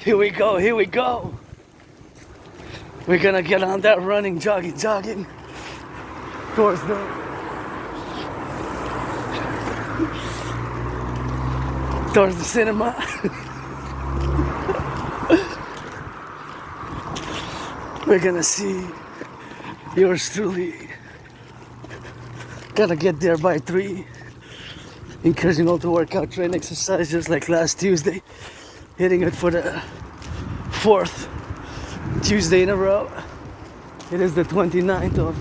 Here we go, here we go. We're gonna get on that running, jogging towards the cinema. We're gonna see yours truly. Gotta get there by 3. Encouraging all to work out, train, exercise just like last Tuesday. Hitting it for the 4th Tuesday in a row. It is the 29th of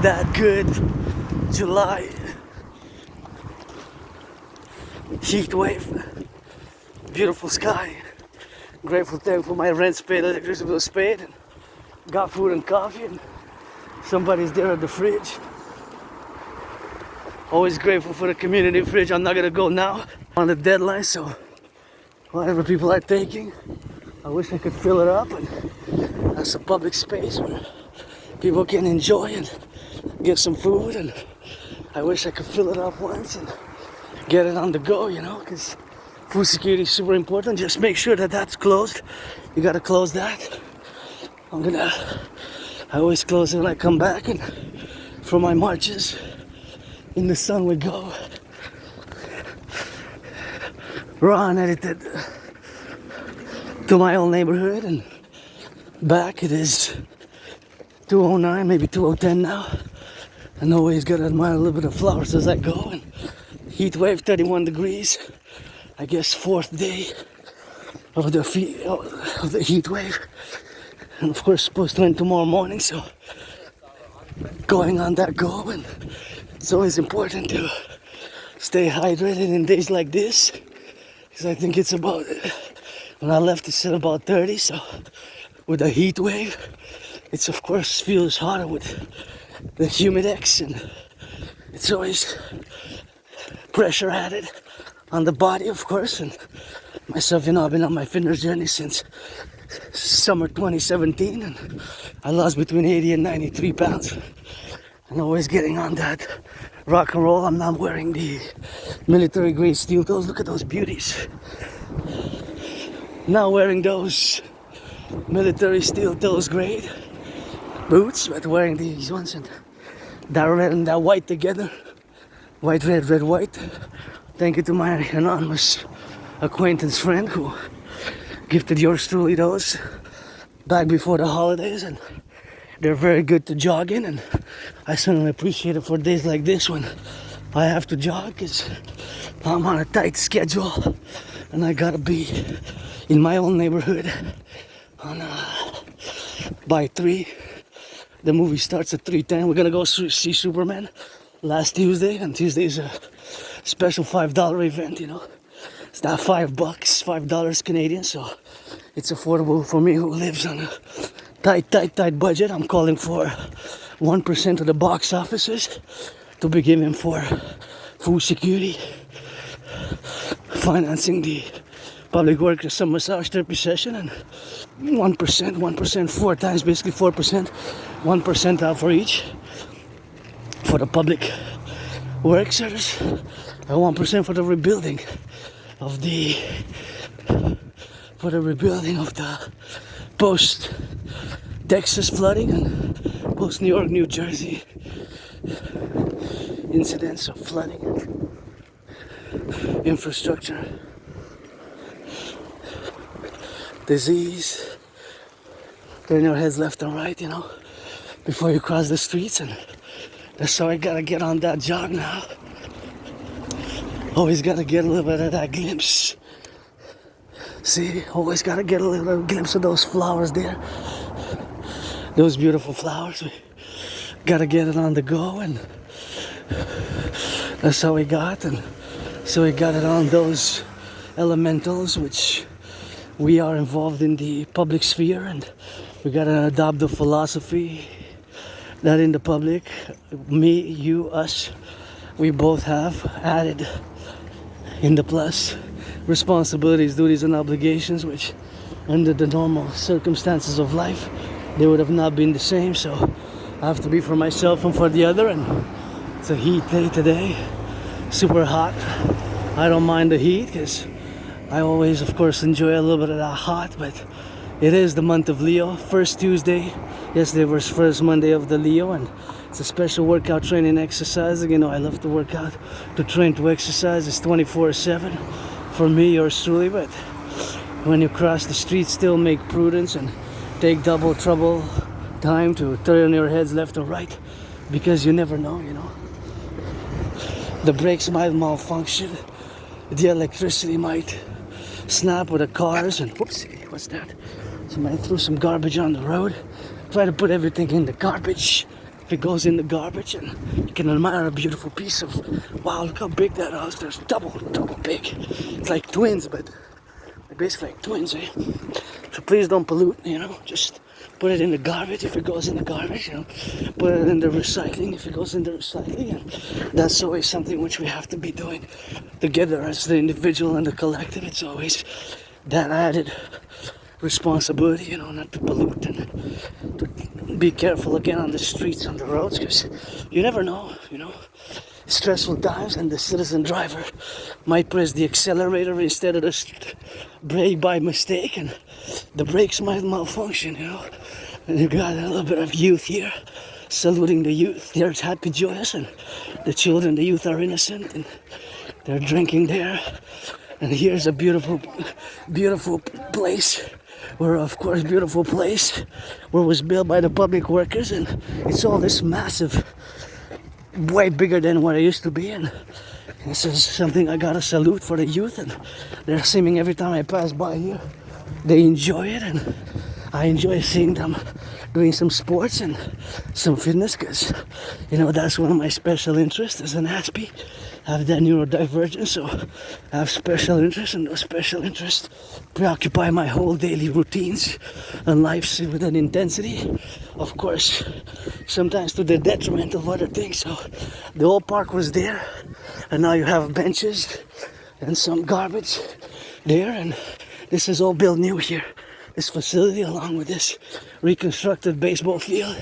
that good July heat wave. Beautiful sky. Grateful, thankful my rent's paid, electricity was paid, and got food and coffee, and somebody's there at the fridge. Always grateful for the community fridge. I'm not gonna go now on the deadline, so whatever people are taking, I wish I could fill it up, and that's a public space where people can enjoy and get some food, and I wish I could fill it up once and get it on the go, you know, because food security is super important. Just make sure that that's closed. You gotta close that. I always close it when I come back, and for my marches in the sun we go. Raw and edited to my old neighborhood and back. It is 2:09, maybe 2:10 now. And always gotta admire a little bit of flowers as I go. And heat wave, 31 degrees. I guess 4th day of the heat wave. And of course supposed to end tomorrow morning, so going on that go. And it's always important to stay hydrated in days like this, because I think it's about, when I left it said about 30, so with the heat wave, it's of course feels hotter with the humidex, and it's always pressure added on the body, of course. And myself, you know, I've been on my fitness journey since summer 2017, and I lost between 80 and 93 pounds, and always getting on that rock and roll. I'm not wearing the military grade steel toes. Look at those beauties. Not wearing those military steel toes grade boots, but wearing these ones, and that red and that white together. White, red, red, white. Thank you to my anonymous acquaintance friend who gifted yours truly those back before the holidays, and they're very good to jog in, and I certainly appreciate it for days like this when I have to jog, because I'm on a tight schedule and I gotta be in my own neighborhood on by 3. The movie starts at 3:10. We're gonna go see Superman last Tuesday, and Tuesday is a special $5 event, you know. It's not $5, $5 Canadian, so it's affordable for me who lives on a tight budget. I'm calling for 1% of the box offices to be given for food security, financing the public workers summer massage therapy session, and 1%, 4 times, basically 4%, 1% out for each for the public workers, and 1% for the rebuilding of the post Texas flooding and post New York, New Jersey incidents of flooding and infrastructure, disease. Turn your heads left and right, you know, before you cross the streets, and that's how I gotta get on that jog now. Always gotta get a little bit of that glimpse. See, always gotta get a little glimpse of those flowers there. Those beautiful flowers. We gotta get it on the go, and that's how we got. And so we got it on those elementals, which we are involved in the public sphere, and we gotta adopt the philosophy that in the public, me, you, us, we both have added in the plus responsibilities, duties, and obligations, which under the normal circumstances of life, they would have not been the same. So I have to be for myself and for the other, and it's a heat day today, super hot. I don't mind the heat because I always, of course, enjoy a little bit of that hot, but it is the month of Leo, first Tuesday. Yesterday was first Monday of the Leo, and it's a special workout training exercise. You know, I love to work out, to train, to exercise. It's 24/7 for me, yours truly, but when you cross the street, still make prudence and take double trouble time to turn your heads left or right, because you never know, you know. The brakes might malfunction, the electricity might snap with the cars, and whoopsie, what's that? Somebody threw some garbage on the road. Try to put everything in the garbage. If it goes in the garbage, and you can admire a beautiful piece of, wow, look how big that is. There's double big. It's like twins, but they're basically like twins, eh? So please don't pollute, you know, just put it in the garbage if it goes in the garbage, you know. Put it in the recycling if it goes in the recycling, and that's always something which we have to be doing together as the individual and the collective. It's always that added responsibility, you know, not to pollute and to be careful again on the streets, on the roads, because you never know, you know. Stressful times, and the citizen driver might press the accelerator instead of the brake by mistake, and the brakes might malfunction, you know. And you got a little bit of youth here, saluting the youth. They're happy, joyous, and the children, the youth are innocent, and they're drinking there. And here's a beautiful place, where, of course, beautiful place where it was built by the public workers, and it's all this massive, way bigger than what it used to be, and this is something I gotta salute for the youth, and they're seeming every time I pass by here, they enjoy it, and I enjoy seeing them doing some sports and some fitness, because, you know, that's one of my special interests as an aspie. I have that neurodivergence, so I have special interests, and those special interests preoccupy my whole daily routines and lives with an intensity, of course, sometimes to the detriment of other things. So the old park was there, and now you have benches and some garbage there, and this is all built new here, this facility, along with this reconstructed baseball field.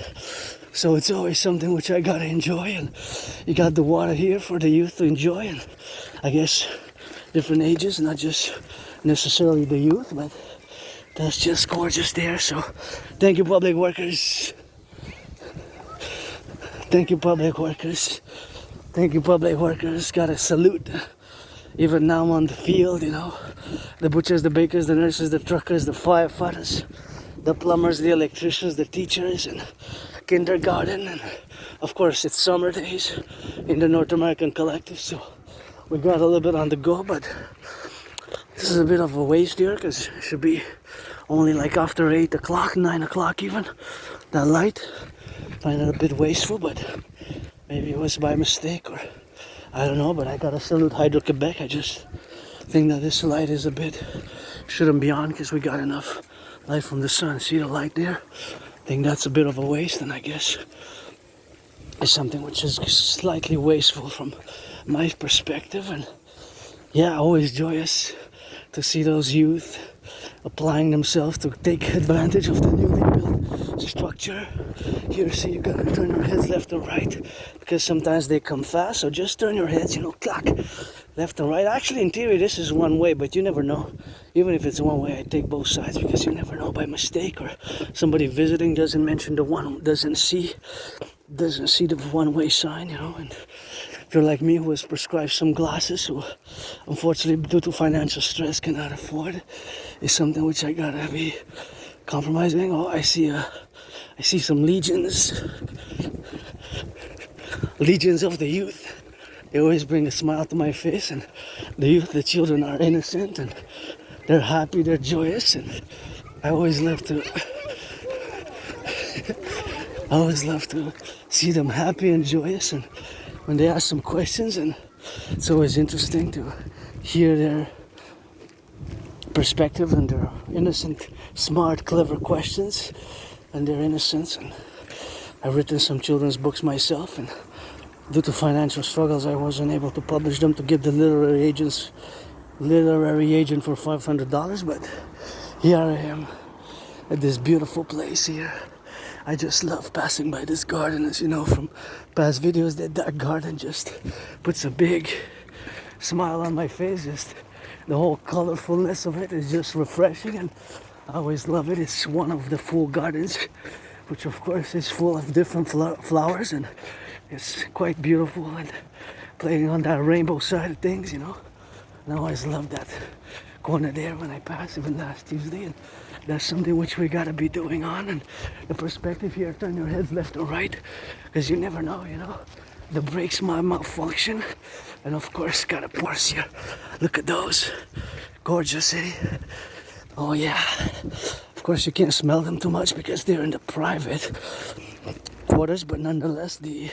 So it's always something which I gotta enjoy, and you got the water here for the youth to enjoy, and I guess different ages, not just necessarily the youth, but that's just gorgeous there. So thank you, public workers. Thank you, public workers. Thank you, public workers. Gotta salute. Even now on the field, you know, the butchers, the bakers, the nurses, the truckers, the firefighters, the plumbers, the electricians, the teachers, and kindergarten, and of course it's summer days in the North American Collective, so we got a little bit on the go, but this is a bit of a waste here, because it should be only like after 8 o'clock, 9 o'clock even, that light. Find it a bit wasteful, but maybe it was by mistake, or I don't know, but I gotta salute Hydro-Quebec. I just think that this light is a bit, shouldn't be on, because we got enough light from the sun. See the light there? I think that's a bit of a waste, and I guess it's something which is slightly wasteful from my perspective. And yeah, always joyous to see those youth applying themselves to take advantage of the newly built structure. Here, see, you gotta turn your heads left or right, because sometimes they come fast, so just turn your heads, you know, clack, left and right. Actually, in theory, this is one way, but you never know. Even if it's one way, I take both sides, because you never know, by mistake, or somebody visiting doesn't mention the one, doesn't see the one-way sign, you know. And if you're like me, who has prescribed some glasses, who unfortunately due to financial stress cannot afford, is something which I gotta be compromising. Oh, I see some legions of the youth. They always bring a smile to my face, and the youth, the children, are innocent, and they're happy, they're joyous, and I always love to see them happy and joyous, and when they ask some questions, and it's always interesting to hear their perspective and their innocent, smart, clever questions and their innocence. And I've written some children's books myself, and due to financial struggles I wasn't able to publish them to give the literary agent for $500, but here I am at this beautiful place here. I just love passing by this garden, as you know from past videos, that garden just puts a big smile on my face. Just the whole colorfulness of it is just refreshing, and I always love it. It's one of the full gardens, which of course is full of different flowers, and it's quite beautiful and playing on that rainbow side of things, you know. And I always love that corner there when I pass, even last Tuesday, and that's something which we gotta be doing on. And the perspective here, turn your heads left or right, because you never know, you know. The brakes might malfunction, and of course gotta force you. Look at those, gorgeous city. Oh yeah, of course you can't smell them too much because they're in the private quarters, but nonetheless the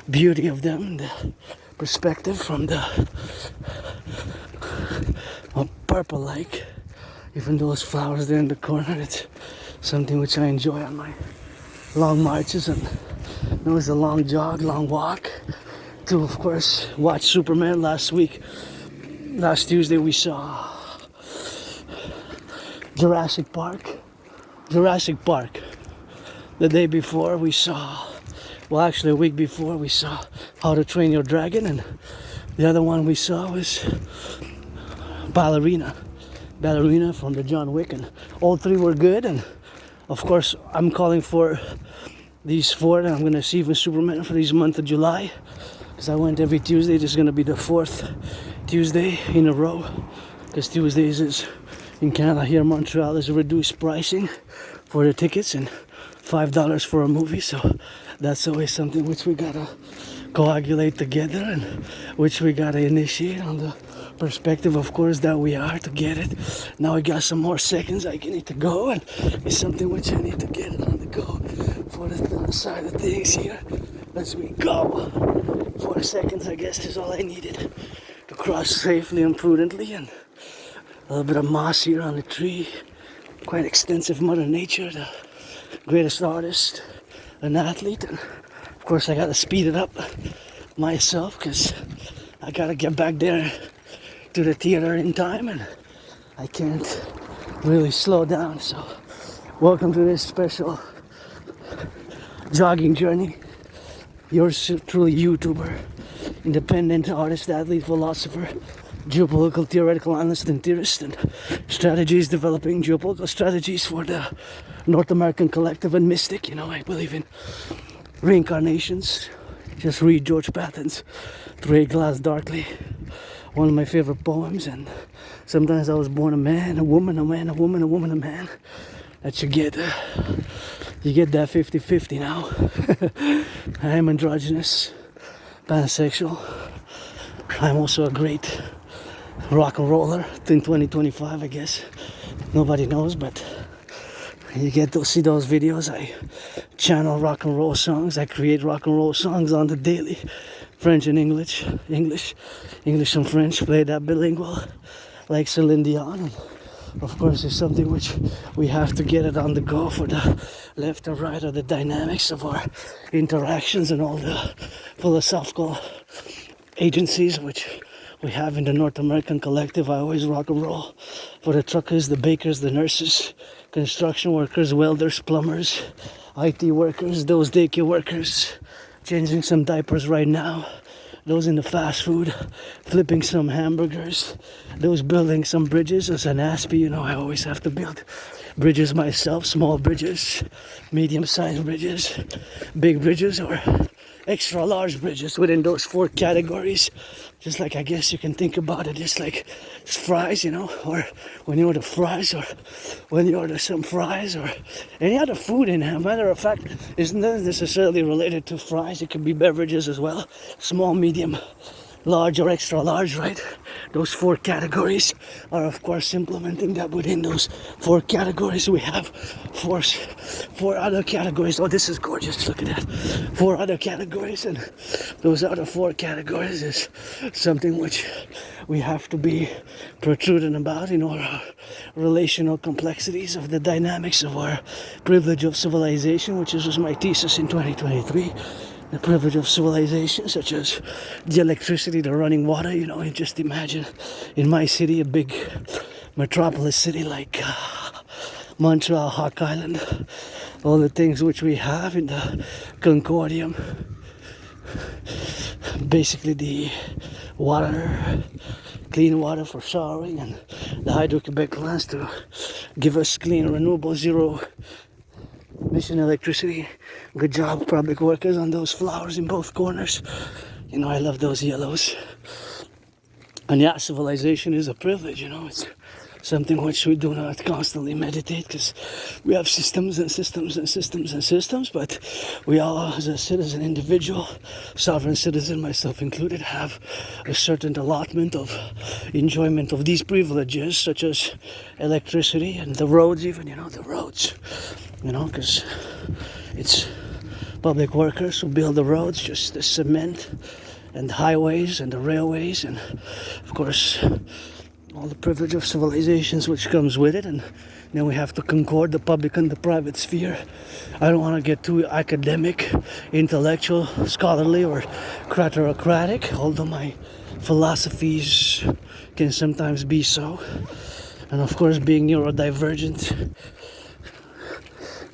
beauty of them, the perspective from the purple like, even those flowers there in the corner, it's something which I enjoy on my long marches, and it was a long jog, long walk to of course watch Superman last week. Last Tuesday we saw Jurassic Park. The day before we saw, well actually a week before we saw How to Train Your Dragon, and the other one we saw was Ballerina from the John Wick, and all three were good. And of course I'm calling for these four, and I'm gonna see even Superman for this month of July, because I went every Tuesday. This is gonna be the 4th Tuesday in a row, because Tuesdays is in Canada, here in Montreal, is reduced pricing for the tickets and $5 for a movie. So that's always something which we gotta coagulate together, and which we gotta initiate on the perspective, of course, that we are to get it. Now I got some more seconds I need to go, and it's something which I need to get it on the go for the side of things here as we go. 4 seconds, I guess, is all I needed to cross safely and prudently, and a little bit of moss here on the tree. Quite extensive Mother Nature, the greatest artist, an athlete, and of course I gotta speed it up myself because I gotta get back there to the theater in time, and I can't really slow down. So welcome to this special jogging journey. Yours truly, YouTuber, independent artist, athlete, philosopher, geopolitical theoretical analyst and theorist, and strategies developing geopolitical strategies for the North American Collective and Mystic. You know, I believe in reincarnations. Just read George Patton's 3 Glass Darkly, one of my favorite poems. And sometimes I was born a man, a woman, a man, a woman, a woman, a man. That you get that 50-50 now. I am androgynous, pansexual. I'm also a great rock and roller in 2025, I guess. Nobody knows, but you get to see those videos. I channel rock and roll songs. I create rock and roll songs on the daily. French and English and French. Play that bilingual, like Celine Dion. And of course, it's something which we have to get it on the go for the left and right of the dynamics of our interactions and all the philosophical agencies which we have in the North American Collective. I always rock and roll for the truckers, the bakers, the nurses, construction workers, welders, plumbers, IT workers, those daycare workers, changing some diapers right now, those in the fast food, flipping some hamburgers, those building some bridges. As an Aspie, you know, I always have to build bridges myself, small bridges, medium-sized bridges, big bridges, or extra large bridges within those 4 categories. Just like, I guess you can think about it, just like fries, you know, or when you order fries, or when you order some fries, or any other food in here. Matter of fact, it's not necessarily related to fries. It can be beverages as well, small, medium, large, or extra large, right? Those 4 categories are, of course, implementing that within those 4 categories. We have 4 other categories. Oh, this is gorgeous. Look at that. 4 other categories, and those other 4 categories is something which we have to be protruding about in our relational complexities of the dynamics of our privilege of civilization, which was my thesis in 2023. The privilege of civilization, such as the electricity, the running water. You know, you just imagine in my city, a big metropolis city like Montreal, Hawk Island, all the things which we have in the Concordium. Basically the water, clean water for showering, and the Hydro-Quebec plans to give us clean, renewable, zero emission electricity. Good job, public workers, on those flowers in both corners. You know, I love those yellows. And yeah, civilization is a privilege, you know. It's something which we do not constantly meditate, because we have systems and systems and systems and systems, but we all, as a citizen, individual, sovereign citizen, myself included, have a certain allotment of enjoyment of these privileges, such as electricity and the roads even, you know, the roads, you know, because it's public workers who build the roads, just the cement and the highways and the railways, and of course all the privilege of civilizations which comes with it. And then we have to concord the public and the private sphere. I don't want to get too academic, intellectual, scholarly, or cratocratic, although my philosophies can sometimes be so. And of course, being neurodivergent,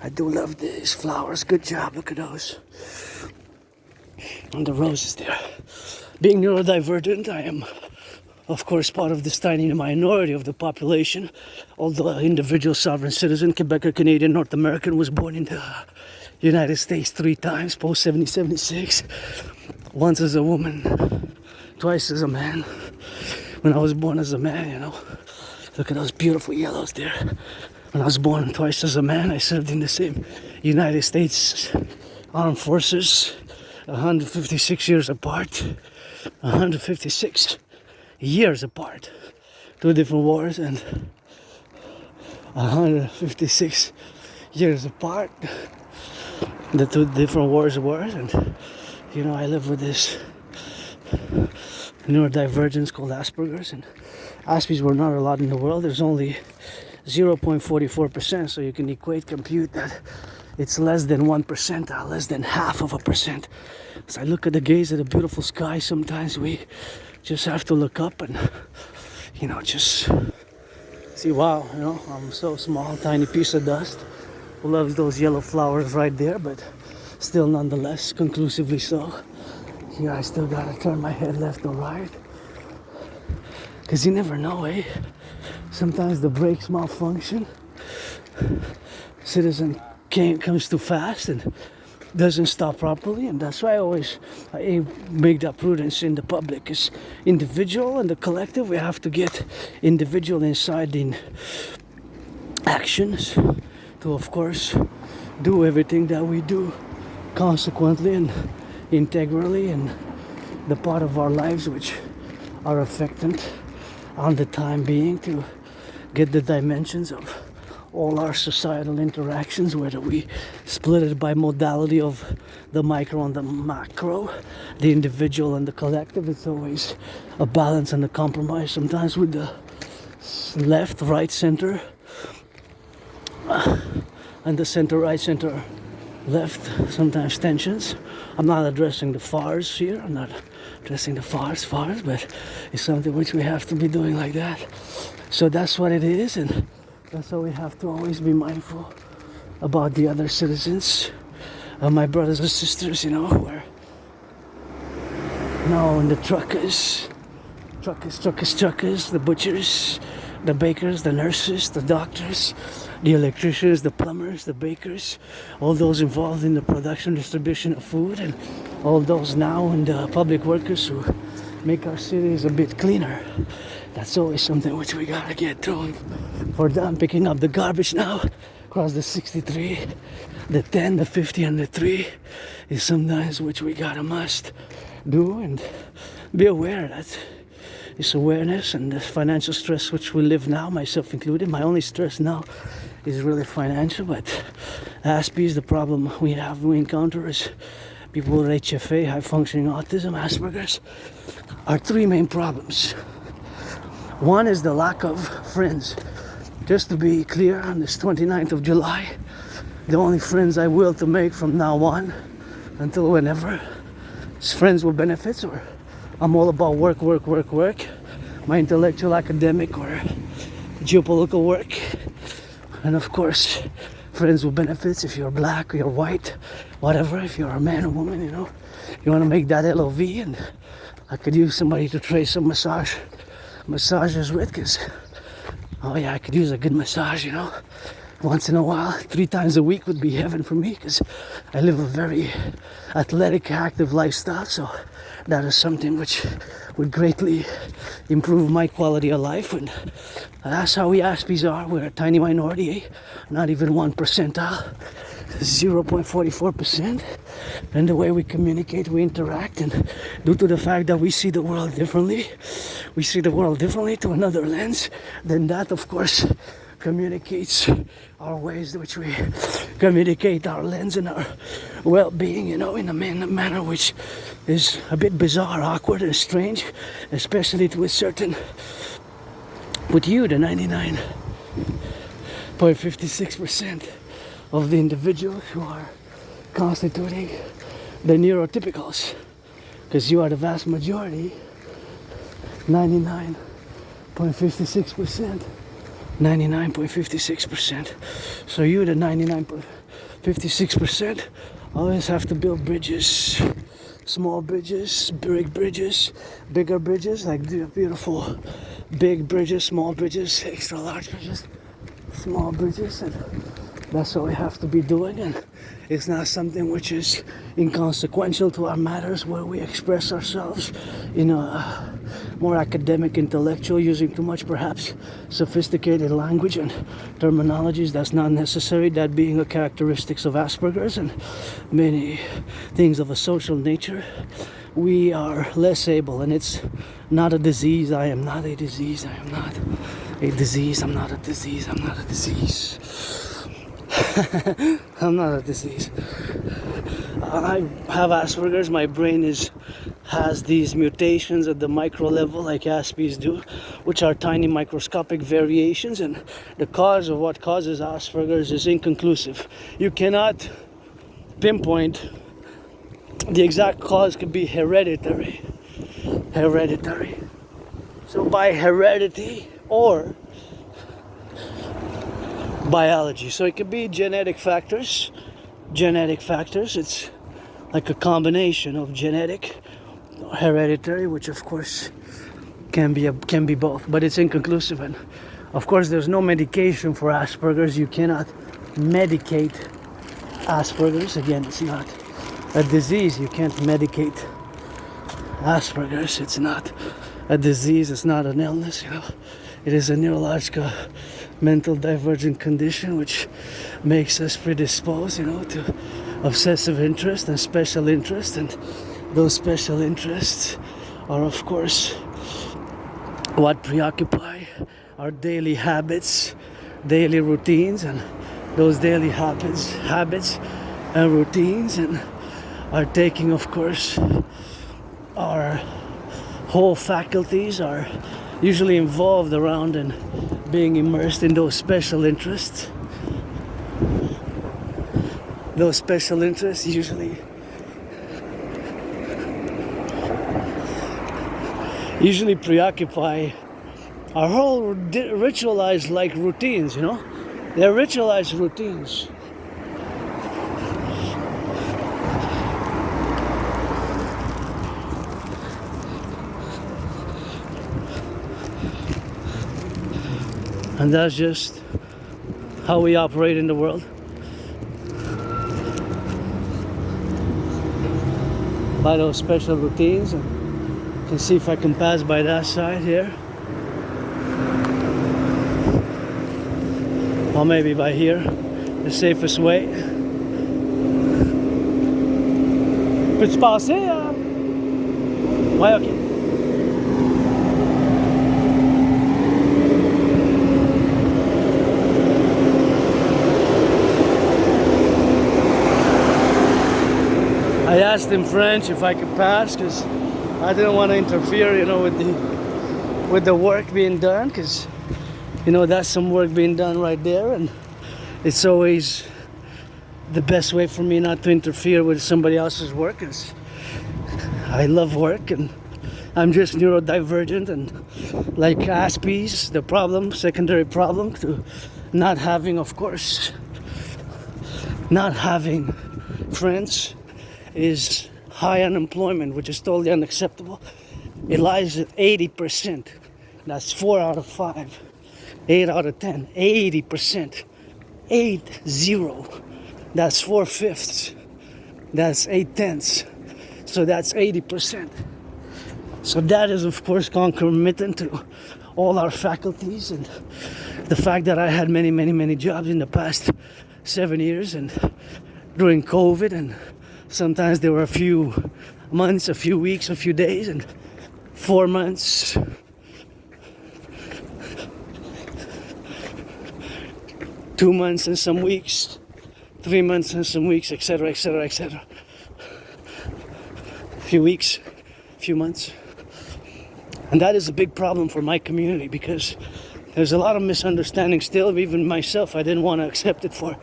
I do love these flowers. Good job, look at those. And the roses there. Being neurodivergent, I am of course part of this tiny minority of the population. Although individual sovereign citizen, Quebecer, Canadian, North American, was born in the United States 3 times, post 1776. Once as a woman, twice as a man. When I was born as a man, you know, look at those beautiful yellows there. When I was born twice as a man, I served in the same United States Armed Forces, 156 years apart. 156 years apart. 2 different wars, and 156 years apart. The 2 different wars were, and you know, I live with this neurodivergence called Asperger's, and Aspies were not a lot in the world. There's only 0.44%, so you can compute that it's less than 1%, less than half of a percent. So I look at the gaze at the beautiful sky. Sometimes we just have to look up and, you know, just see, wow, you know, I'm so small, tiny piece of dust who loves those yellow flowers right there, but still nonetheless conclusively so. Here I still gotta turn my head left or right, because you never know, eh? Sometimes the brakes malfunction. Citizen comes too fast and doesn't stop properly, and that's why I make that prudence in the public. Is individual and the collective, we have to get individual inside in actions to, of course, do everything that we do consequently and integrally, and the part of our lives which are affected on the time being, to get the dimensions of all our societal interactions, whether we split it by modality of the micro and the macro, the individual and the collective. It's always a balance and a compromise, sometimes with the left, right, center, and the center, right, center, left, sometimes tensions. I'm not addressing the fars here, I'm not addressing the fars, but it's something which we have to be doing like that. So that's what it is, and that's why we have to always be mindful about the other citizens, my brothers and sisters, you know, who are now in the truckers, the butchers, the bakers, the nurses, the doctors, the electricians, the plumbers, the bakers, all those involved in the production, distribution of food, and all those now in the public workers who make our cities a bit cleaner. That's always something which we gotta get through. For them, picking up the garbage now across the 63, the 10, the 50, and the 3 is sometimes which we gotta must do, and be aware that this awareness and the financial stress which we live now, myself included. My only stress now is really financial, but Aspies, the problem we encounter is people with HFA, high functioning autism, Asperger's, are 3 main problems. One is the lack of friends. Just to be clear, on this 29th of July, the only friends I will to make from now on until whenever is friends with benefits, or I'm all about work, my intellectual, academic, or geopolitical work, and of course friends with benefits. If you're black or you're white, whatever, if you're a man or woman, you know, you want to make that LOV, and I could use somebody to trace some massage massagers with, because, oh yeah, I could use a good massage, you know, once in a while. 3 times a week would be heaven for me, because I live a very athletic, active lifestyle, so that is something which would greatly improve my quality of life. And that's how we Aspies are. We're a tiny minority, not even 1 percentile, 0.44%. And the way we communicate, we interact, and due to the fact that we see the world differently, to another lens, then that, of course, communicates our ways in which we communicate our lens and our well-being, you know, in a manner which is a bit bizarre, awkward, and strange, especially with you, the 99.56% of the individuals who are constituting the neurotypicals, because you are the vast majority, 99.56%. 99.56%. So you, the 99.56%, always have to build bridges, small bridges, big bridges, bigger bridges, like the beautiful big bridges, small bridges, extra large bridges, small bridges, and that's what we have to be doing. And it's not something which is inconsequential to our matters, where we express ourselves in a more academic, intellectual, using too much perhaps sophisticated language and terminologies that's not necessary, that being a characteristics of Asperger's and many things of a social nature. We are less able, and it's not a disease. I am not a disease. I am not a disease. I'm not a disease. I'm not a disease. I'm not a disease. I have Asperger's. My brain has these mutations at the micro level, like Aspies do, which are tiny microscopic variations, and the cause of what causes Asperger's is inconclusive. You cannot pinpoint the exact cause. Could be hereditary. So by heredity or biology. So it could be genetic factors. It's like a combination of genetic, hereditary, which of course can be both, but it's inconclusive. And of course there's no medication for Asperger's. You cannot medicate Asperger's. Again, it's not a disease. You can't medicate Asperger's. It's not a disease. It's not an illness, you know. It is a neurological mental divergent condition which makes us predisposed, you know, to obsessive interest and special interest, and those special interests are of course what preoccupy our daily habits, daily routines, and those daily habits and routines and are taking, of course, our whole faculties are usually involved around and being immersed in those special interests. Those special interests usually preoccupy our whole ritualized like routines, you know? They're ritualized routines. And that's just how we operate in the world. By those special routines. And you can see if I can pass by that side here. Or maybe by here, the safest way. Peux-tu passer? Ouais, ok. I asked in French if I could pass, because I didn't want to interfere, you know, with the work being done, because, you know, that's some work being done right there, and it's always the best way for me not to interfere with somebody else's work, because I love work, and I'm just neurodivergent, and like Aspies, the problem, secondary problem to not having, of course, not having friends is high unemployment, which is totally unacceptable. It lies at 80%. That's 4 out of 5. 8 out of 10. 80%. 80. That's 4/5. That's 8/10. So that's 80%. So that is, of course, concomitant to all our faculties and the fact that I had many jobs in the past 7 years and during COVID, and sometimes there were a few months, a few weeks, a few days, and 4 months. 2 months and some weeks, 3 months and some weeks, etc., etc., etc. Few weeks, few months. And that is a big problem for my community because there's a lot of misunderstanding still. Even myself, I didn't want to accept it for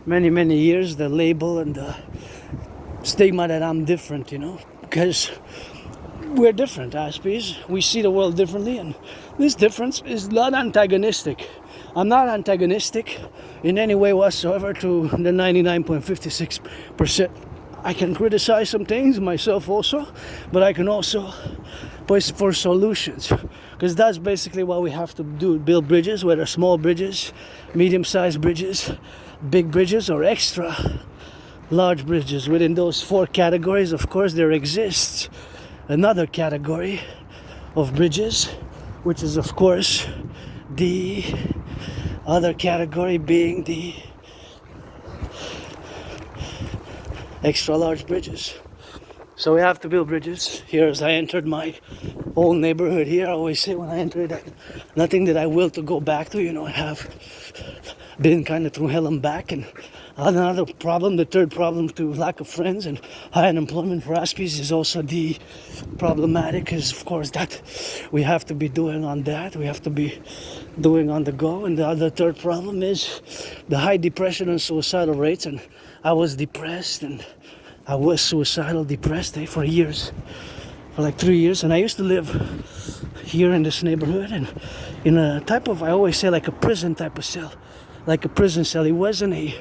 many years, the label and the stigma that I'm different, you know, because we're different Aspies. We see the world differently, and this difference is not antagonistic. I'm not antagonistic in any way whatsoever to the 99.56%. I can criticize some things myself also, but I can also push for solutions, because that's basically what we have to do: build bridges, whether small bridges, medium-sized bridges, big bridges, or extra large bridges. Within those 4 categories, of course, there exists another category of bridges, which is, of course, the other category being the extra large bridges. So we have to build bridges. Here, as I entered my old neighborhood here, I always say when I enter it, nothing that I will to go back to. You know, I have been kind of through hell and back. And another problem, the third problem, to lack of friends and high unemployment for Aspies is also the problematic, is of course that we have to be doing on that. We have to be doing on the go. And the other third problem is the high depression and suicidal rates. And I was depressed, and I was suicidal depressed for years, for like 3 years. And I used to live here in this neighborhood and in a type of, I always say, like a prison type of cell. Like a prison cell. It wasn't a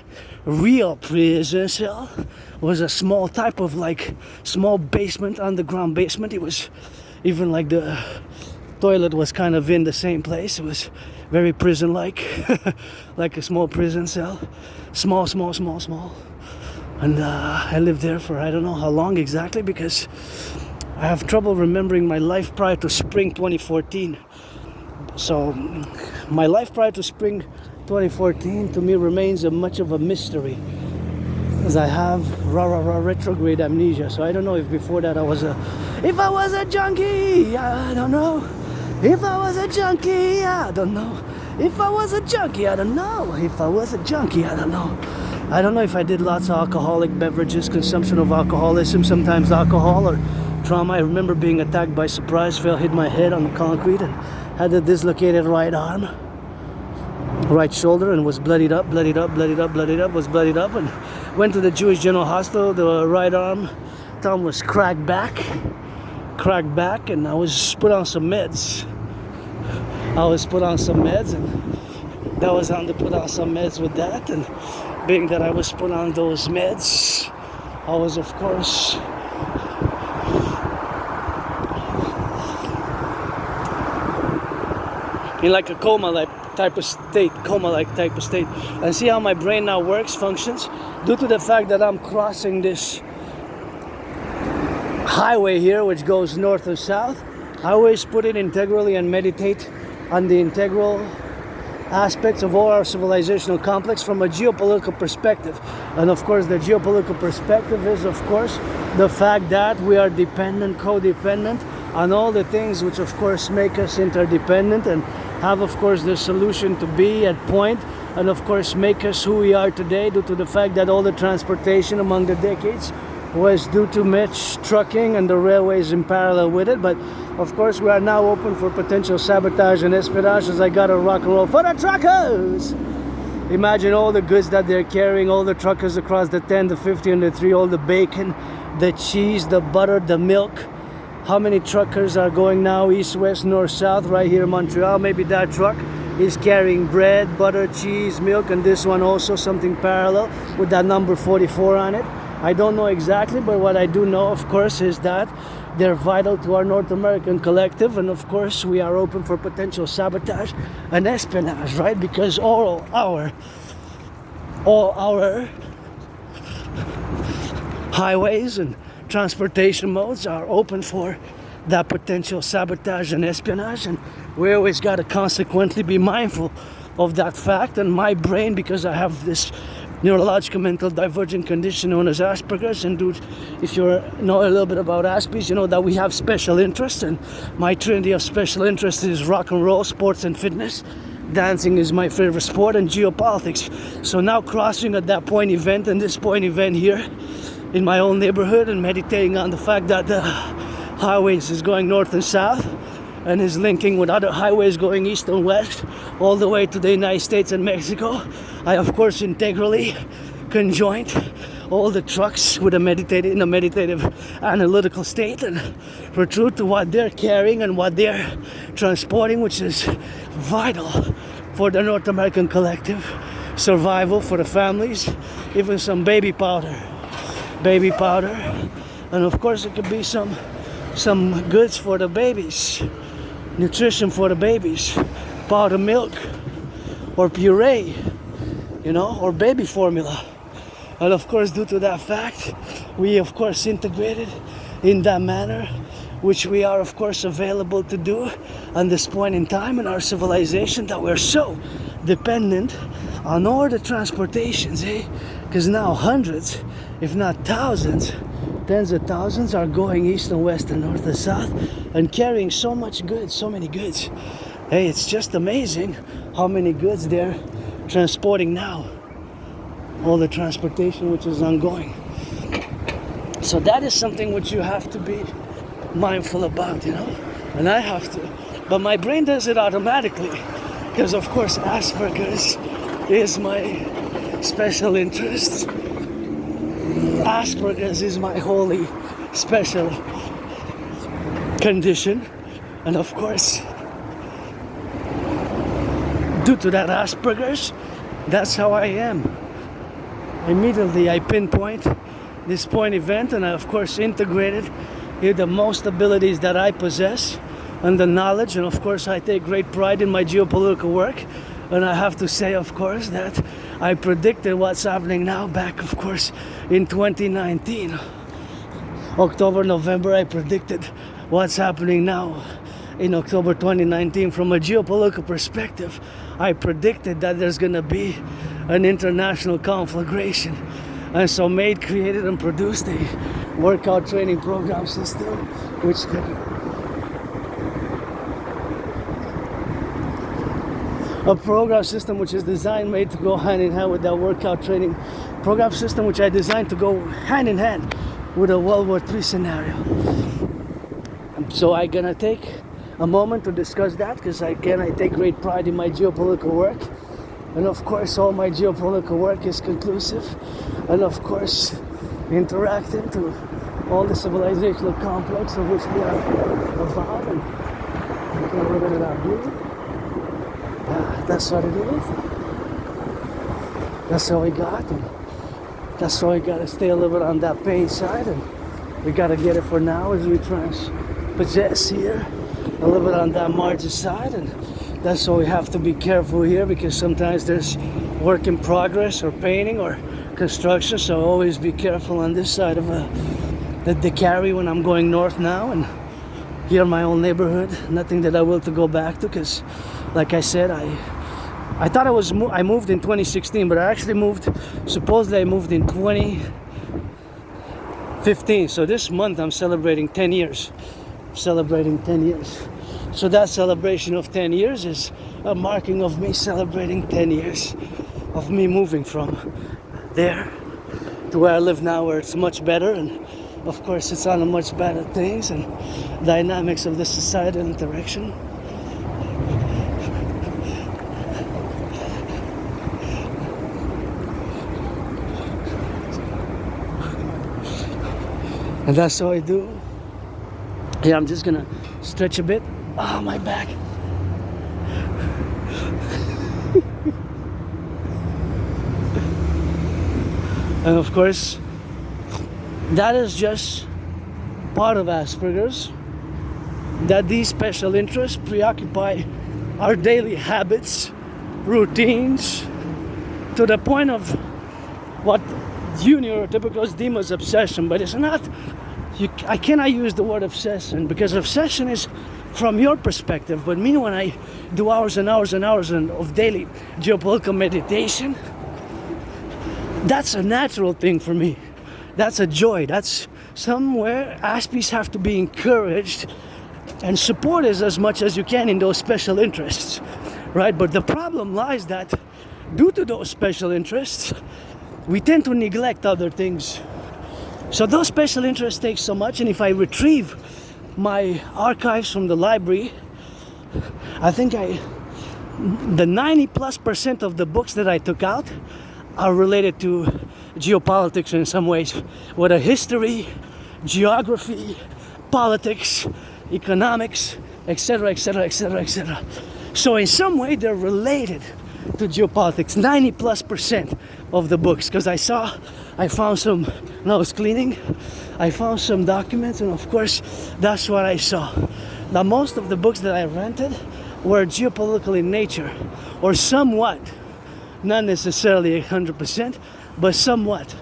real prison cell. It was a small type of, like, small basement, underground basement. It was even like the toilet was kind of in the same place. It was very prison-like, like a small prison cell. Small. And I lived there for I don't know how long exactly, because I have trouble remembering my life prior to spring 2014. So my life prior to spring 2014 to me remains much of a mystery, as I have retrograde amnesia. So I don't know if before that if I was a junkie, I don't know. If I was a junkie, I don't know. If I was a junkie, I don't know. If I was a junkie, I don't know. I don't know if I did lots of alcoholic beverages, consumption of alcoholism, sometimes alcohol or trauma. I remember being attacked by surprise, hit my head on the concrete and had a dislocated right arm, right shoulder, and was bloodied up, and went to the Jewish General Hospital. The right arm thumb was cracked back, and I was put on some meds. And that was on to put on some meds with that, and being that I was put on those meds, I was, of course, in like a coma-like type of state, and see how my brain now functions, due to the fact that I'm crossing this highway here, which goes north or south. I always put it integrally and meditate on the integral aspects of all our civilizational complex from a geopolitical perspective. And of course, the geopolitical perspective is, of course, the fact that we are dependent, codependent on all the things which, of course, make us interdependent and have, of course, the solution to be at point, and of course make us who we are today, due to the fact that all the transportation among the decades was due to much trucking and the railways in parallel with it. But of course we are now open for potential sabotage and espionage, as I gotta rock and roll for the truckers. Imagine all the goods that they're carrying, all the truckers across the 10, the 50 and the 3, all the bacon, the cheese, the butter, the milk. How many truckers are going now east, west, north, south, right here in Montreal? Maybe that truck is carrying bread, butter, cheese, milk, and this one also something parallel with that number 44 on it. I don't know exactly, but what I do know, of course, is that They're vital to our North American collective, and of course we are open for potential sabotage and espionage, right? Because all our highways and transportation modes are open for that potential sabotage and espionage, and we always got to consequently be mindful of that fact. And my brain, because I have this neurological mental divergent condition known as Asperger's, and dude, if you know a little bit about Asperger's, you know that we have special interests, and my trinity of special interests is rock and roll, sports and fitness. Dancing is my favorite sport, and geopolitics. So now crossing at that point event and this point event here in my own neighborhood, and meditating on the fact that the highways is going north and south and is linking with other highways going east and west all the way to the United States and Mexico. I of course integrally conjoined all the trucks with a meditative analytical state, and for truth to what they're carrying and what they're transporting, which is vital for the North American collective survival, for the families, even some baby powder, and of course it could be some goods for the babies, nutrition for the babies, powder milk or puree, you know, or baby formula. And of course, due to that fact, we of course integrated in that manner, which we are of course available to do at this point in time in our civilization, that we're so dependent on all the transportations, because now hundreds, if not thousands, tens of thousands are going east and west and north and south and carrying so many goods. Hey, it's just amazing how many goods they're transporting now. All the transportation which is ongoing. So that is something which you have to be mindful about, you know, and I have to, but my brain does it automatically, because of course Asperger's is my special interest. Asperger's is my holy special condition, and of course due to that Asperger's, that's how I am. Immediately I pinpoint this point event, and I of course integrated here the most abilities that I possess and the knowledge, and of course I take great pride in my geopolitical work. And I have to say of course that I predicted what's happening now back of course in 2019. October, November, I predicted what's happening now in October 2019 from a geopolitical perspective. I predicted that there's gonna be an international conflagration, and so made, created and produced a workout training program system which could which is designed, made to go hand in hand with that workout training program system, which I designed to go hand in hand with a World War III scenario. So I'm gonna take a moment to discuss that, because I take great pride in my geopolitical work, and of course all my geopolitical work is conclusive, and of course interacting to all the civilizational complex of which we are about, and a little bit of that beauty. That's what it is. That's all we got, and that's why we gotta stay a little bit on that pain side, and we gotta get it for now as we possess here a little bit on that margin side, and that's why we have to be careful here, because sometimes there's work in progress or painting or construction, so always be careful on this side of the carry when I'm going north now, and here in my own neighborhood, nothing that I will to go back to, because like I said, I thought I moved in 2016, but I actually supposedly I moved in 2015. So this month I'm celebrating 10 years. So that celebration of 10 years is a marking of me celebrating 10 years of me moving from there to where I live now, where it's much better, and of course it's on a much better things and dynamics of the societal interaction. And that's how I do. Yeah, I'm just gonna stretch a bit. Oh, my back. And of course, that is just part of Asperger's, that these special interests preoccupy our daily habits, routines, to the point of what you neurotypicals deem as obsession. But it's not. I cannot use the word obsession, because obsession is from your perspective. But me, when I do hours and hours and hours of daily geopolitical meditation, that's a natural thing for me. That's a joy. That's somewhere Aspies have to be encouraged and supported as much as you can in those special interests, right? But the problem lies that due to those special interests, we tend to neglect other things. So those special interests take so much, and if I retrieve my archives from the library, I think the 90+% of the books that I took out are related to geopolitics in some ways, whether history, geography, politics, economics, etc., etc., etc., etc. So in some way they're related to geopolitics, 90+% of the books, because I found some, when I was cleaning, I found some documents, and of course that's what I saw. Now most of the books that I rented were geopolitical in nature, or somewhat, not necessarily 100%, but somewhat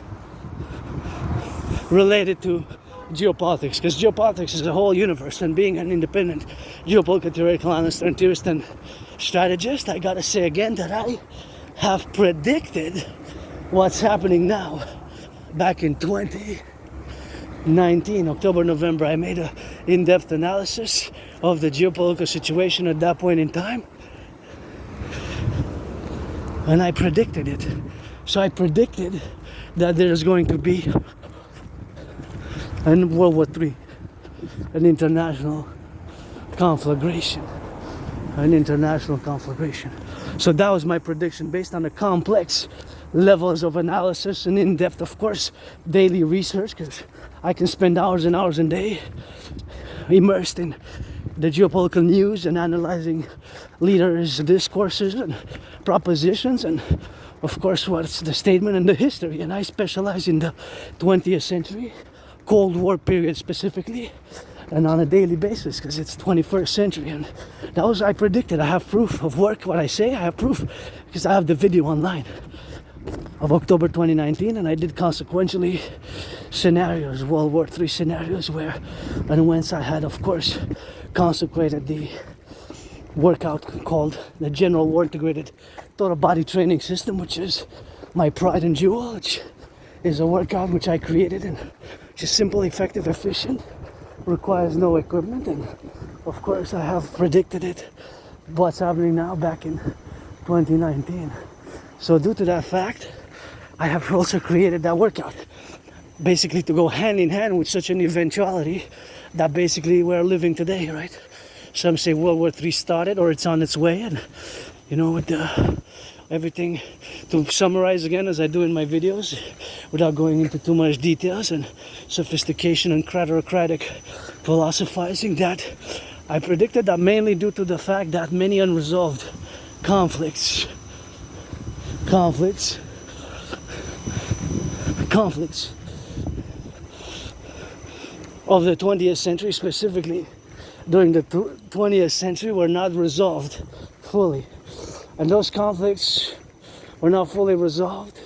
related to geopolitics, because geopolitics is a whole universe, and being an independent geopolitical theoretical analyst and theorist and strategist, I gotta say again that I have predicted what's happening now. Back in 2019, October, November, I made an in-depth analysis of the geopolitical situation at that point in time, and I predicted it. So I predicted that there's going to be in World War III, an international conflagration. So that was my prediction based on the complex levels of analysis and in-depth, of course, daily research, because I can spend hours and hours a day immersed in the geopolitical news and analyzing leaders' discourses and propositions, and of course what's the statement and the history. And I specialize in the 20th century, Cold War period specifically, and on a daily basis, because it's 21st century. And that was, I predicted. I have proof of what I say. I have proof because I have the video online of October 2019, and I did consequentially scenarios, World War III scenarios, where and whence I had, of course, consecrated the workout called the General War Integrated Total Body Training System, which is my pride and jewel, which is a workout which I created, and just simple, effective, efficient, requires no equipment. And of course I have predicted it, what's happening now, back in 2019. So due to that fact, I have also created that workout, basically to go hand in hand with such an eventuality that basically we're living today, right? Some say World War III started, or it's on its way, and you know, with everything, to summarize again as I do in my videos, without going into too much details and sophistication and cratocratic philosophizing, that I predicted that mainly due to the fact that many unresolved conflicts of the 20th century, specifically during the 20th century, were not resolved fully. And those conflicts were not fully resolved.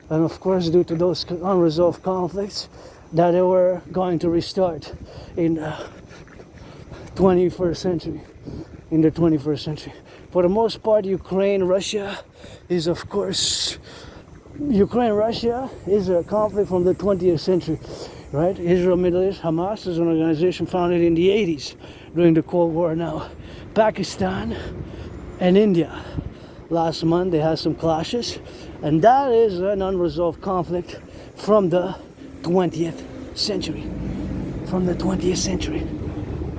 And of course, due to those unresolved conflicts, that they were going to restart in the 21st century. For the most part, Ukraine-Russia is a conflict from the 20th century, right? Israel, Middle East, Hamas is an organization founded in the 80s during the Cold War. Now, Pakistan and India, last month they had some clashes, and that is an unresolved conflict from the 20th century.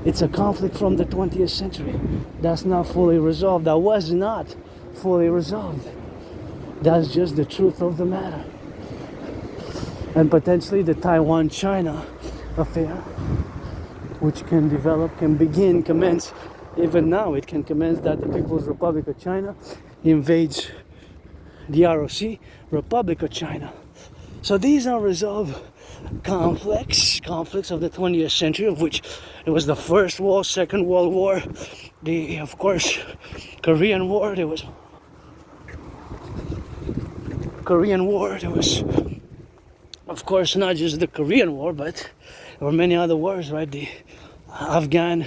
It's a conflict from the 20th century that's not fully resolved, that was not fully resolved. That's just the truth of the matter. And potentially the Taiwan-China affair, which can develop, commence, even now it can commence, that the People's Republic of China invades the ROC, Republic of China. So these unresolved conflicts of the 20th century, of which it was the First War, Second World War, the, of course, Korean War. There was of course, not just the Korean War, but there were many other wars, right? The Afghan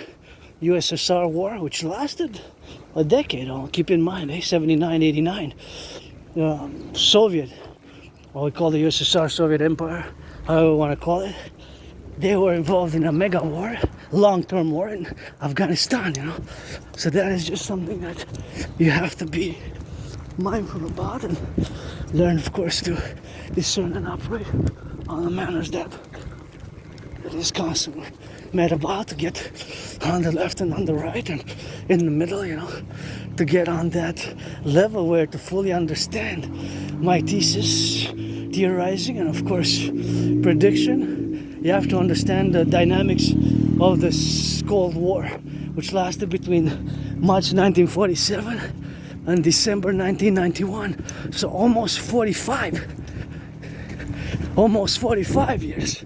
USSR war, which lasted a decade. Keep in mind, 79, 89. Soviet, what we call the USSR, Soviet Empire, however you want to call it, they were involved in a mega war, long-term war in Afghanistan, So that is just something that you have to be mindful about and learn, of course, to discern and operate on the manners that it is constantly mad about, to get on the left and on the right and in the middle, to get on that level where to fully understand my thesis, theorizing, and of course prediction. You have to understand the dynamics of this Cold War, which lasted between March 1947 and December 1991. So almost 45 years.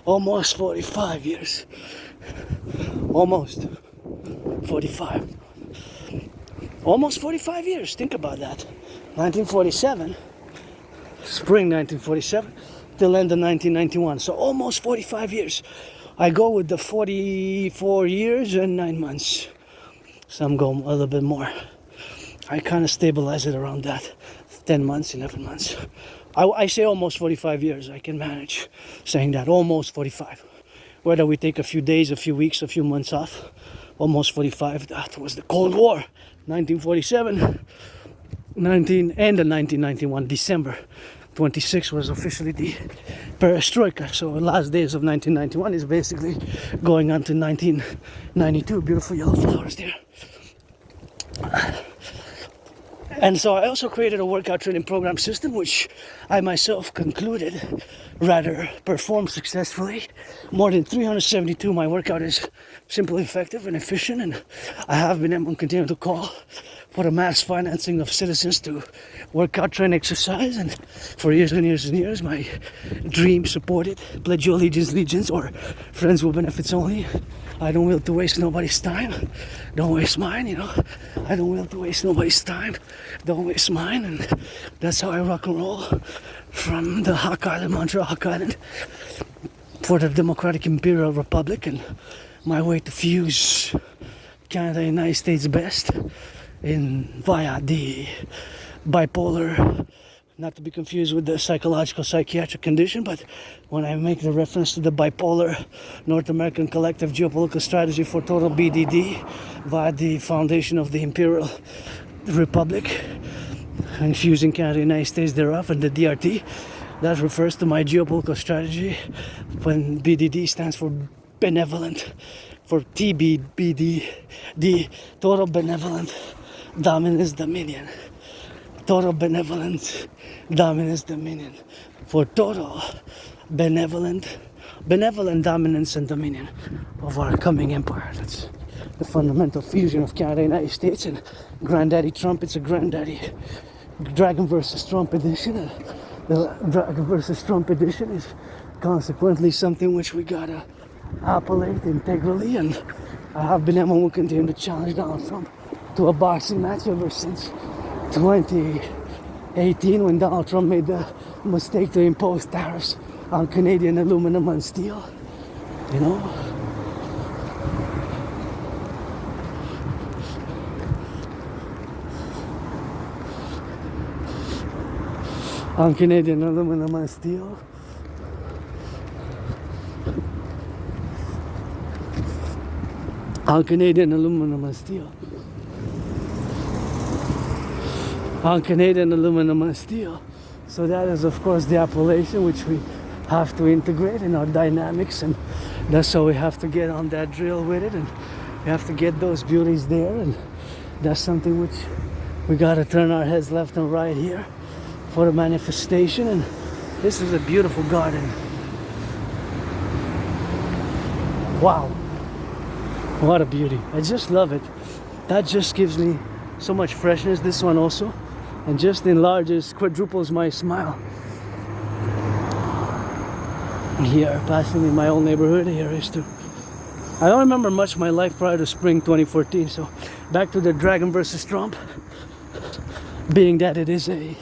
Almost 45 years. Almost 45. Almost 45 years. Think about that. 1947, spring 1947, till end of 1991. So almost 45 years. I go with the 44 years and 9 months. Some go a little bit more. I kind of stabilize it around that. 10 months, 11 months. I say almost 45 years. I can manage saying that. Almost 45. Whether we take a few days, a few weeks, a few months off. Almost 45. That was the Cold War. 1947. End of 1991. December 26 was officially the perestroika. So the last days of 1991 is basically going on to 1992. Beautiful yellow flowers there. And so I also created a workout training program system, which I myself concluded rather performed successfully. More than 372. My workout is simple, effective, and efficient, and I have been able to continue to call for the mass financing of citizens to workout, train, exercise, and for years and years and years, my dream supported. Pledge your legions, or friends with benefits only. I don't will to waste nobody's time. Don't waste mine, I don't will to waste nobody's time. Don't waste mine, and that's how I rock and roll from the Hawk Island, Montreal Hawk Island, for the Democratic Imperial Republic, and my way to fuse Canada and United States best via the bipolar, not to be confused with the psychological psychiatric condition, but when I make the reference to the bipolar North American Collective Geopolitical Strategy for Total BDD via the foundation of the Imperial Republic and fusing Canada and United States thereof, and the DRT, that refers to my geopolitical strategy when BDD stands for benevolent, for TBBD, the Total Benevolent Dominance Dominion. Total benevolent dominance dominion, for total benevolent dominance and dominion of our coming empire. That's the fundamental fusion of Canada and United States, and Granddaddy Trump. It's a Granddaddy Dragon versus Trump edition. The Dragon versus Trump edition is consequently something which we gotta appellate integrally, and I have been able to continue to challenge Donald Trump to a boxing match ever since 2018, when Donald Trump made the mistake to impose tariffs on Canadian aluminum and steel, on Canadian aluminum and steel. On Canadian aluminum and steel. On Canadian aluminum and steel. So that is, of course, the appellation which we have to integrate in our dynamics, and that's how we have to get on that drill with it, and we have to get those beauties there, and that's something which we got to turn our heads left and right here for the manifestation. And this is a beautiful garden. Wow, what a beauty. I just love it. That just gives me so much freshness. This one also, and just enlarges, quadruples my smile. Here, passing in my old neighborhood here is too. I don't remember much of my life prior to spring 2014, so back to the Dragon versus Trump. Being that it is a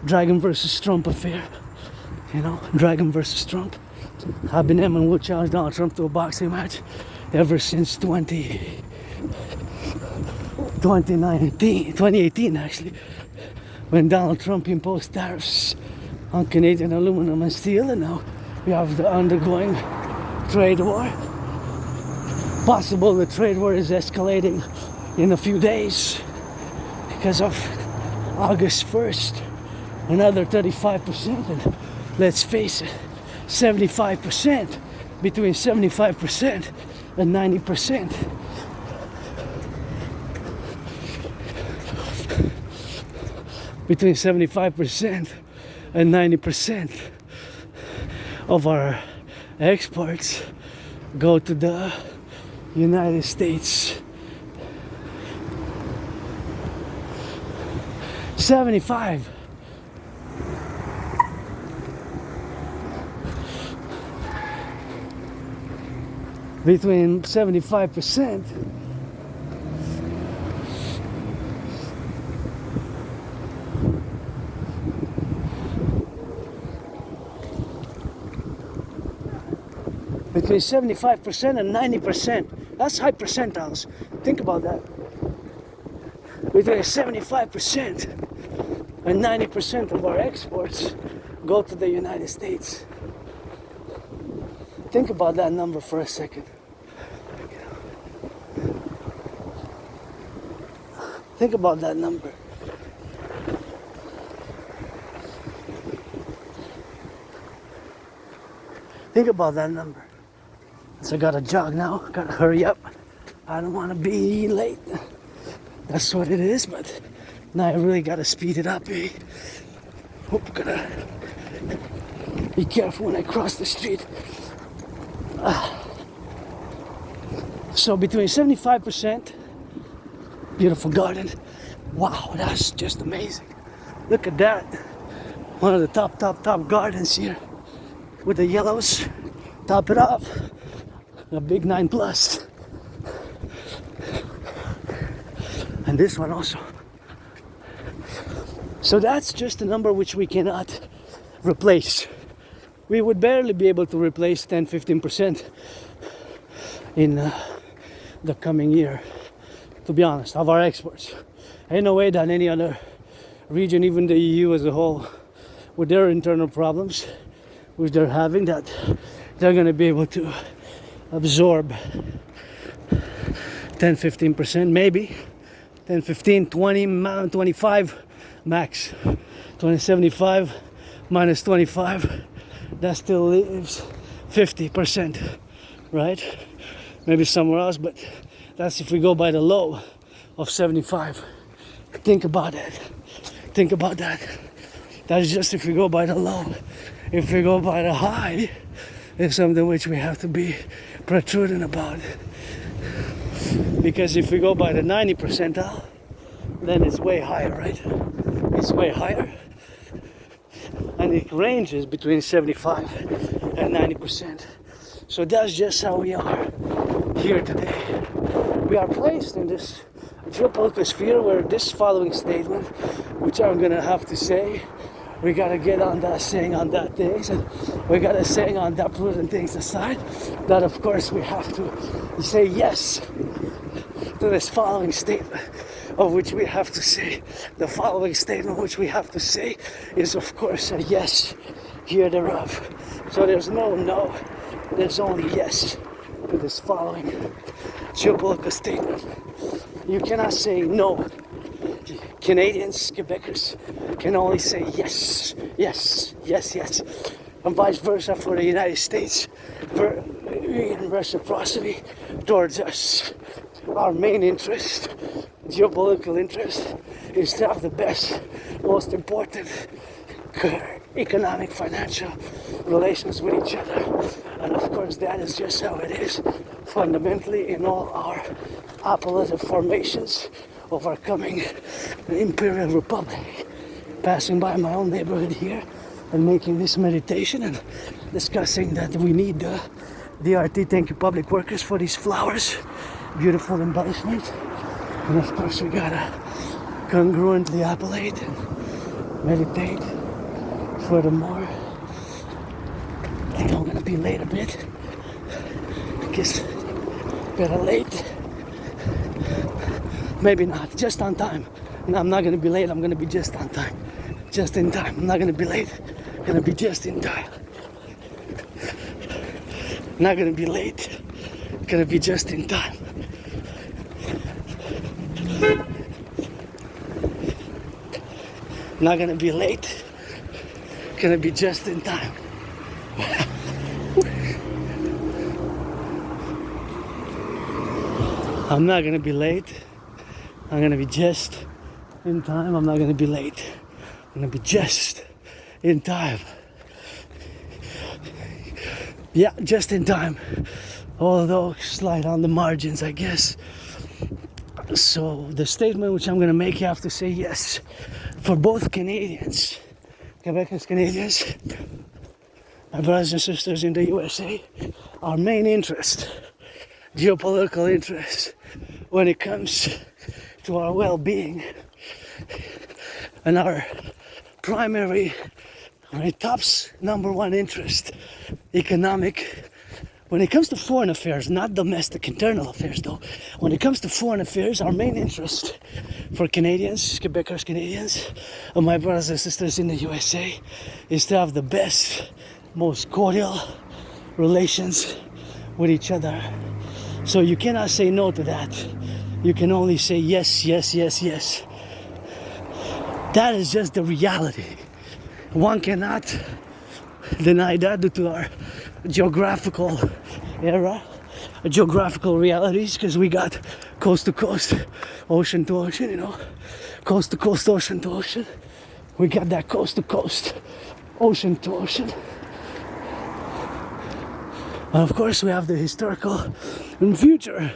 Dragon versus Trump affair, you know, Dragon versus Trump. I've been aiming will challenge Donald Trump to a boxing match ever since 2018 actually, when Donald Trump imposed tariffs on Canadian aluminum and steel, and now we have the undergoing trade war. Possible the trade war is escalating in a few days because of August 1st, another 35%, and let's face it, 75%, between 75% and 90%. Between 75% and 90% of our exports go to the United States. 75. Between 75% between 75% and 90%. That's high percentiles. Think about that. Between 75% and 90% of our exports go to the United States. Think about that number for a second. Think about that number. Think about that number. So I gotta jog now, gotta hurry up. I don't wanna be late. That's what it is, but now I really gotta speed it up, eh? Hope gotta be careful when I cross the street. So between 75%, beautiful garden. Wow, that's just amazing. Look at that. One of the top gardens here with the yellows. Top it off. A big 9+. And this one also. So that's just a number which we cannot replace. We would barely be able to replace 10-15% in the coming year, to be honest, of our exports. Ain't no way that any other region, even the EU as a whole, with their internal problems which they're having, that they're going to be able to absorb 10-15%, maybe 10, 15, 20, 25 max. 2075 minus 25, that still leaves 50%, right? Maybe somewhere else, but that's if we go by the low of 75. Think about it. Think about that. That's just if we go by the low. If we go by the high, it's something which we have to be prudent about. Because if we go by the 90 percentile, then it's way higher, right? It's way higher. And it ranges between 75 and 90%. So that's just how we are here today. We are placed in this geopolitical sphere where this following statement, which I'm gonna have to say, we gotta get on that saying on that things, and we gotta saying on that prudent things aside, that of course we have to say yes to this following statement, of which we have to say, the following statement which we have to say is of course a yes here thereof. So there's no, there's only yes to this following geopolitical statement. You cannot say no. Canadians, Quebecers can only say yes, yes, yes, yes, and vice versa for the United States, in reciprocity towards us. Our main interest, geopolitical interest, is to have the best, most important economic, financial relations with each other. And of course that is just how it is fundamentally in all our appellate formations of our coming Imperial Republic. Passing by my own neighborhood here, and making this meditation and discussing that we need the DRT, thank you public workers for these flowers, beautiful embellishment. And of course we gotta congruently appellate and meditate. Furthermore, I think I'm gonna be late a bit because better late, maybe not, just on time. No, I'm not gonna be late, I'm gonna be just on time, just in time. I'm not gonna be late, I'm gonna be just in time. Not gonna be late, gonna be just in time. Not gonna be late, gonna be just in time. I'm not gonna be late, I'm gonna be just in time. I'm not gonna be late, I'm gonna be just in time. Yeah, just in time, although slight on the margins, I guess. So the statement which I'm gonna make, you have to say yes. For both Canadians, Quebecers, Canadians, my brothers and sisters in the USA, our main interest, geopolitical interest, when it comes to our well-being and our primary, top's number one interest, economic. When it comes to foreign affairs, not domestic, internal affairs though, when it comes to foreign affairs, our main interest for Canadians, Quebecers, Canadians, and my brothers and sisters in the USA, is to have the best, most cordial relations with each other. So you cannot say no to that. You can only say yes, yes, yes, yes. That is just the reality. One cannot deny that due to our geographical era, geographical realities, because we got coast to coast, ocean to ocean, coast to coast, ocean to ocean. We got that coast to coast, ocean to ocean. And of course we have the historical and future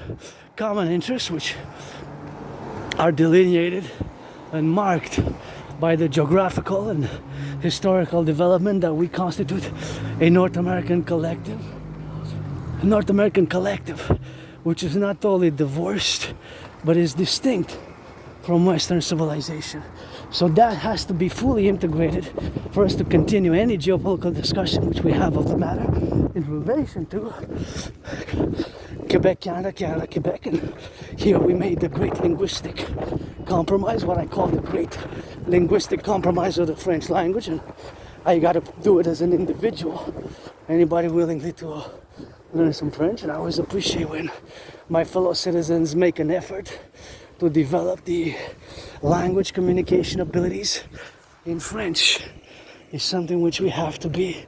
common interests, which are delineated and marked by the geographical and historical development that we constitute a North American collective. A North American collective, which is not totally divorced, but is distinct from Western civilization. So that has to be fully integrated for us to continue any geopolitical discussion which we have of the matter in relation to Quebec, Canada, Canada, Quebec. And here we made the great linguistic compromise, what I call the great linguistic compromise of the French language. And I got to do it as an individual. Anybody willingly to learn some French, and I always appreciate when my fellow citizens make an effort to develop the language communication abilities in French. Is something which we have to be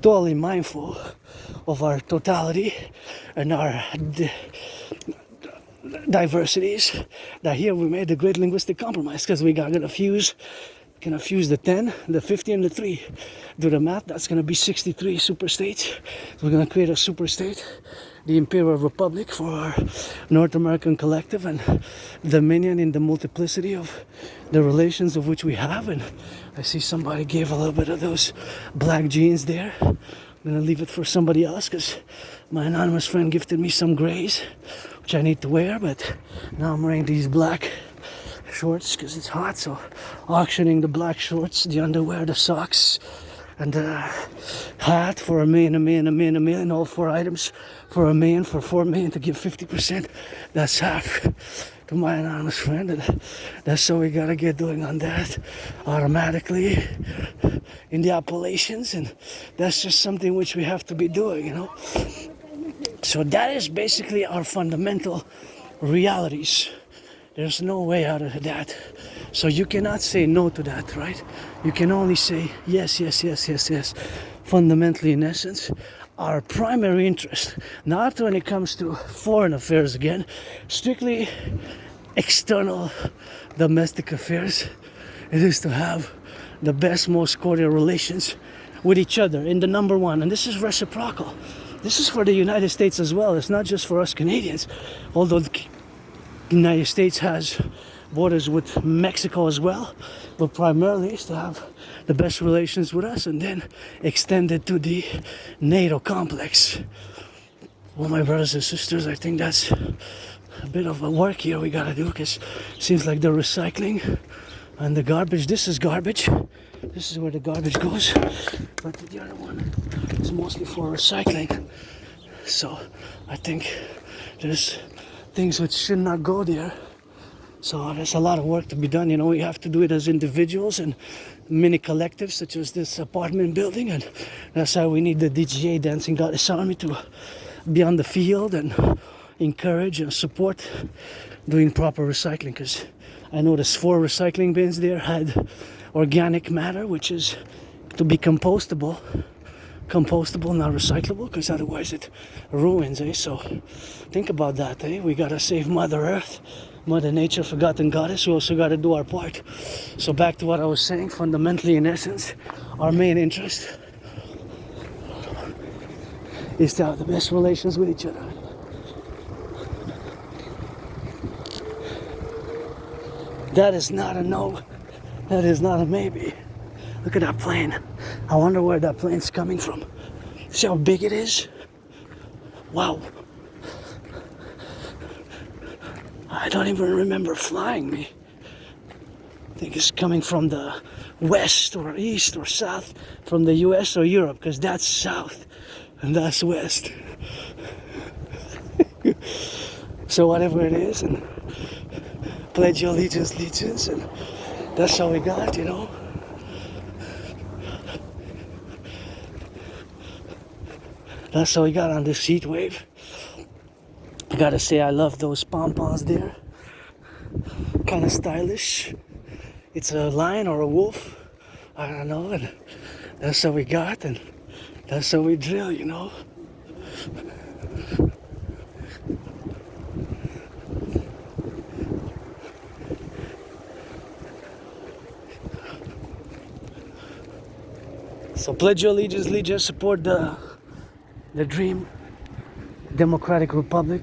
totally mindful of our totality and our diversities. That here we made a great linguistic compromise because we got gonna fuse the 10, the 50, and the 3. Do the math, that's gonna be 63 super states. So we're gonna create a super state, the Imperial Republik, for our North American collective and dominion in the multiplicity of the relations of which we have. And I see somebody gave a little bit of those black jeans there. I'm gonna leave it for somebody else because my anonymous friend gifted me some grays, which I need to wear, but now I'm wearing these black shorts because it's hot, so auctioning the black shorts, the underwear, the socks, and the hat for $1 million, $1 million, $1 million, $1 million, all 4 items for $1 million, for $4 million to give 50%. That's half to my anonymous friend, and that's what we gotta get doing on that automatically in the appellations, and that's just something which we have to be doing, So that is basically our fundamental realities. There's no way out of that. So you cannot say no to that, right? You can only say yes, yes, yes, yes, yes. Fundamentally, in essence, our primary interest, not when it comes to foreign affairs again, strictly external domestic affairs, it is to have the best, most cordial relations with each other in the number one. And this is reciprocal. This is for the United States as well. It's not just for us Canadians, although the United States has borders with Mexico as well, but primarily is to have the best relations with us and then extend it to the NATO complex. Well, my brothers and sisters, I think that's a bit of a work here we gotta do, because it seems like the recycling and the garbage, this is garbage, this is where the garbage goes, but the other one is mostly for recycling. So I think there's things which should not go there. So there's a lot of work to be done. You know, we have to do it as individuals and mini collectives such as this apartment building, and that's why we need the DGA, Dancing Goddess Army, to be on the field and encourage and support doing proper recycling, because I noticed 4 recycling bins there had organic matter, which is to be compostable, not recyclable, because otherwise it ruins, eh? So think about that, eh? We gotta save Mother Earth, Mother Nature, forgotten goddess. We also gotta do our part. So back to what I was saying, fundamentally, in essence, our main interest is to have the best relations with each other. That is not a no, that is not a maybe. Look at that plane. I wonder where that plane's coming from. See how big it is? Wow. I don't even remember flying me. I think it's coming from the west or east or south, from the US or Europe, because that's south and that's west. So whatever it is, and pledge your allegiance, and that's how we got, you know. That's how we got on this heat wave. I gotta say, I love those pom-poms there. Kind of stylish. It's a lion or a wolf, I don't know, and that's how we got, and that's how we drill, you know. So pledge your allegiance, support the dream, Democratic Republic.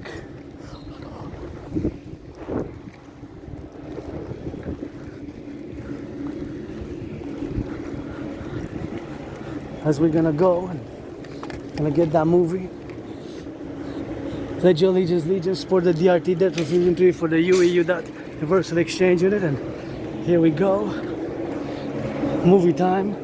As we're gonna go and gonna get that movie. Pledge your allegiance, support the DRT, Debt Refusal Treaty, for the UEU, that Universal Exchange Unit, and here we go. Movie time.